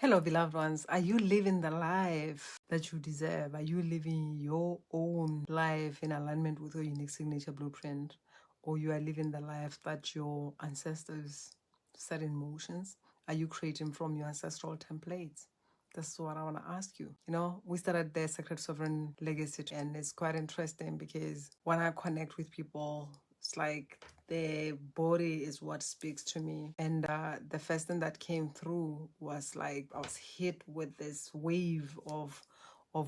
Hello, beloved ones. Are you living the life that you deserve? Are you living your own life in alignment with your unique signature blueprint? Or you are living the life that your ancestors set in motions? Are you creating from your ancestral templates? That's what I want to ask you. We started the Sacred Sovereign Legacy, and it's quite interesting because when I connect with people, it's like the body is what speaks to me. And the first thing that came through was like I was hit with this wave of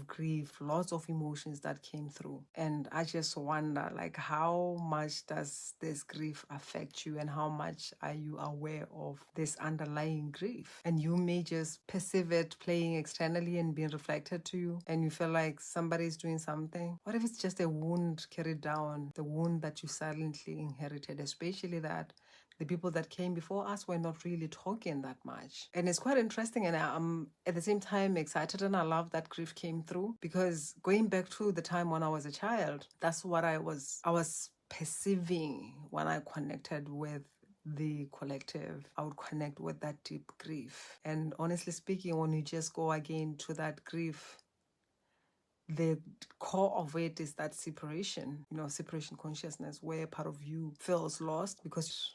grief, lots of emotions that came through. And I just wonder, like, how much does this grief affect you, and how much are you aware of this underlying grief? And you may just perceive it playing externally and being reflected to you, and you feel like somebody is doing something. What if it's just a wound carried down, the wound that you silently inherited, especially that the people that came before us were not really talking that much. And it's quite interesting, and I'm at the same time excited, and I love that grief came through, because going back to the time when I was a child, that's what I was perceiving when I connected with the collective. I would connect with that deep grief. And honestly speaking, when you just go again to that grief, the core of it is that separation, separation consciousness, where part of you feels lost because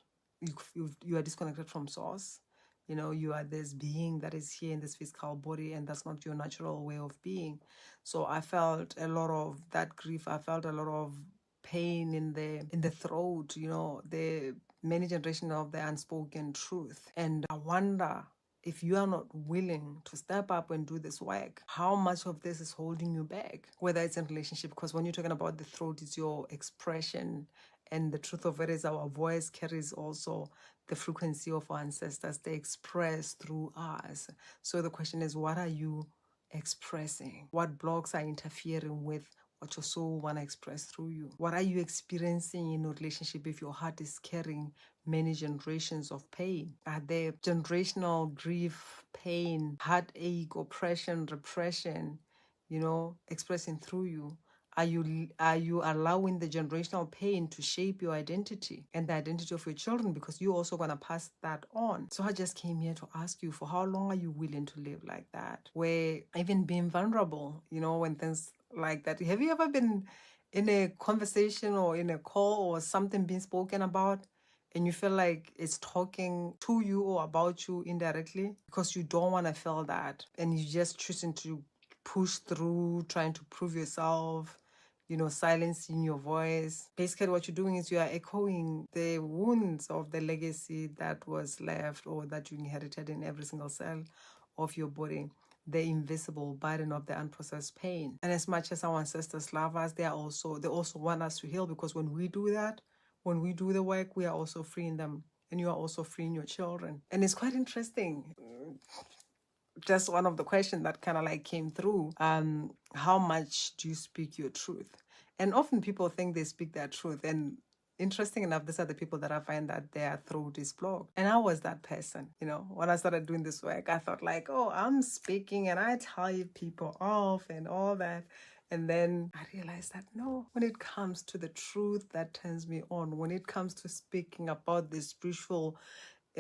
you are disconnected from source. You are this being that is here in this physical body, and that's not your natural way of being. So I felt a lot of that grief. I felt a lot of pain in the throat, the many generations of the unspoken truth. And I wonder, if you are not willing to step up and do this work, how much of this is holding you back? Whether it's in relationship, because when you're talking about the throat, it's your expression. And the truth of it is our voice carries also the frequency of our ancestors. They express through us. So the question is, what are you expressing? What blocks are interfering with what your soul want to express through you? What are you experiencing in a relationship if your heart is carrying many generations of pain? Are there generational grief, pain, heartache, oppression, repression, expressing through you? Are you allowing the generational pain to shape your identity and the identity of your children? Because you're also going to pass that on. So I just came here to ask you, for how long are you willing to live like that? Where even being vulnerable, when things like that. Have you ever been in a conversation or in a call or something being spoken about, and you feel like it's talking to you or about you indirectly because you don't want to feel that, and you just choosing to push through, trying to prove yourself, silencing your voice? Basically, what you're doing is you are echoing the wounds of the legacy that was left or that you inherited in every single cell of your body, the invisible burden of the unprocessed pain. And as much as our ancestors love us, they also want us to heal, because when we do that, when we do the work, we are also freeing them, and you are also freeing your children. And it's quite interesting. Just one of the questions that kind of like came through, how much do you speak your truth? And often people think they speak their truth, and interesting enough, these are the people that I find that their throat is blocked. And I was that person. When I started doing this work, I thought like, oh, I'm speaking and I tell people off and all that. And then I realized that no, when it comes to the truth that turns me on, when it comes to speaking about the spiritual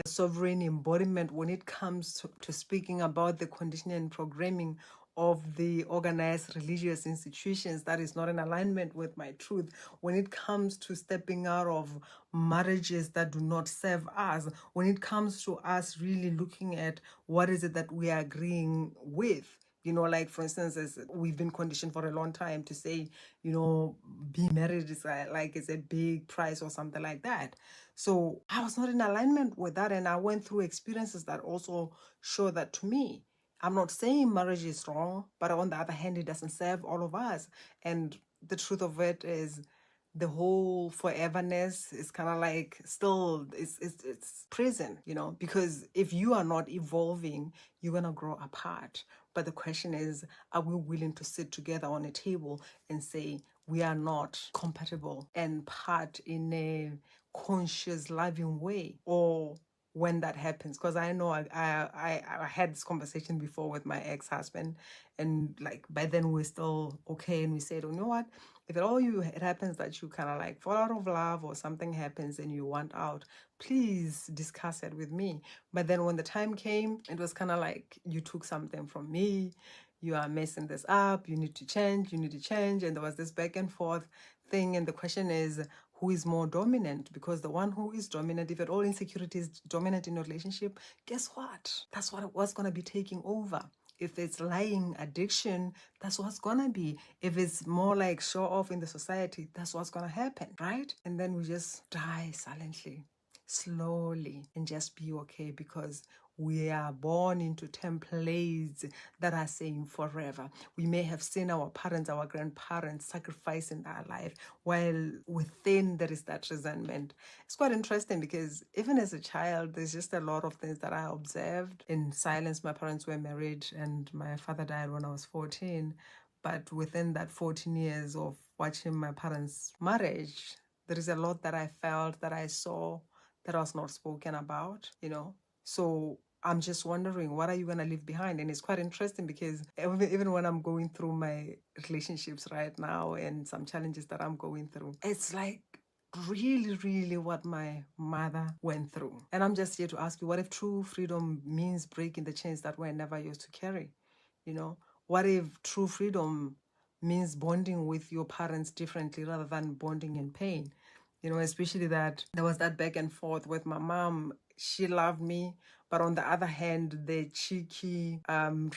sovereign embodiment, when it comes to speaking about the conditioning and programming of the organized religious institutions that is not in alignment with my truth, when it comes to stepping out of marriages that do not serve us, when it comes to us really looking at what is it that we are agreeing with. Like for instance, as we've been conditioned for a long time to say, being married is like it's a big price or something like that. So I was not in alignment with that, and I went through experiences that also show that to me. I'm not saying marriage is wrong, but on the other hand, it doesn't serve all of us. And the truth of it is, the whole foreverness is kind of like still it's prison, because if you are not evolving, you're gonna grow apart. But the question is, are we willing to sit together on a table and say we are not compatible and part in a conscious, loving way? Or when that happens, because I know I had this conversation before with my ex-husband, and like by then we're still okay, and we said, oh, you know what, if it happens that you kind of like fall out of love or something happens and you want out, please discuss it with me. But then when the time came, it was kind of like, you took something from me, you are messing this up, you need to change, and there was this back and forth thing. And the question is, who is more dominant? Because the one who is dominant, if at all insecurity is dominant in a relationship, guess what? That's what's going to be taking over. If it's lying, addiction, that's what's gonna be. If it's more like show off in the society, that's what's gonna happen, right? And then we just die silently, slowly, and just be okay, because we are born into templates that are saying forever. We may have seen our parents, our grandparents sacrificing their life, while within there is that resentment. It's quite interesting because even as a child, there's just a lot of things that I observed in silence. My parents were married and my father died when I was 14. But within that 14 years of watching my parents' marriage, there is a lot that I felt, that I saw, that was not spoken about, So I'm just wondering, what are you going to leave behind? And it's quite interesting because even when I'm going through my relationships right now and some challenges that I'm going through, it's like really, really what my mother went through. And I'm just here to ask you, what if true freedom means breaking the chains that we're never used to carry? What if true freedom means bonding with your parents differently rather than bonding in pain? Especially that there was that back and forth with my mom. She loved me, but on the other hand, the cheeky,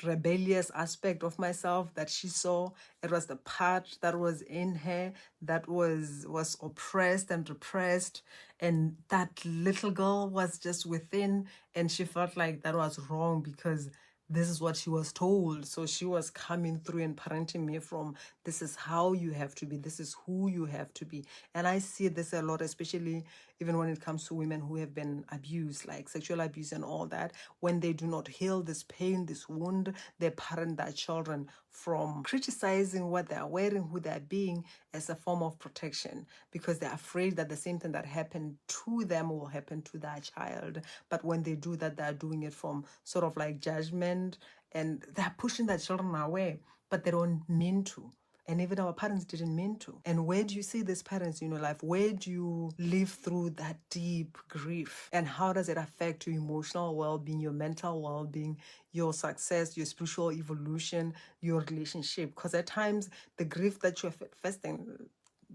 rebellious aspect of myself that she saw, it was the part that was in her that was oppressed and repressed, and that little girl was just within, and she felt like that was wrong because this is what she was told. So she was coming through and parenting me from, this is how you have to be, this is who you have to be. And I see this a lot, especially even when it comes to women who have been abused, like sexual abuse and all that. When they do not heal this pain, this wound, they parent their children from criticizing what they are wearing, who they are being, as a form of protection, because they're afraid that the same thing that happened to them will happen to their child. But when they do that, they're doing it from sort of like judgment, and they're pushing their children away, but they don't mean to. And even our parents didn't mean to. And where do you see these parents in your life? Where do you live through that deep grief? And how does it affect your emotional well-being, your mental well-being, your success, your spiritual evolution, your relationship? Because at times, the grief that you're facing,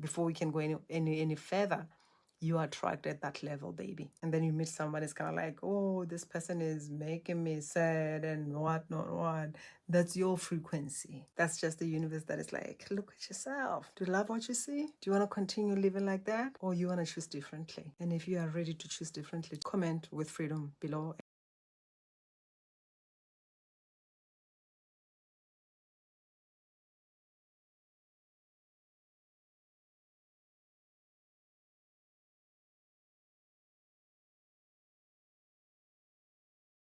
before we can go any further, you are tracked at that level, baby. And then you meet somebody, it's kind of like, oh, this person is making me sad and what. That's your frequency. That's just the universe that is like, look at yourself. Do you love what you see? Do you want to continue living like that? Or you want to choose differently? And if you are ready to choose differently, comment with freedom below.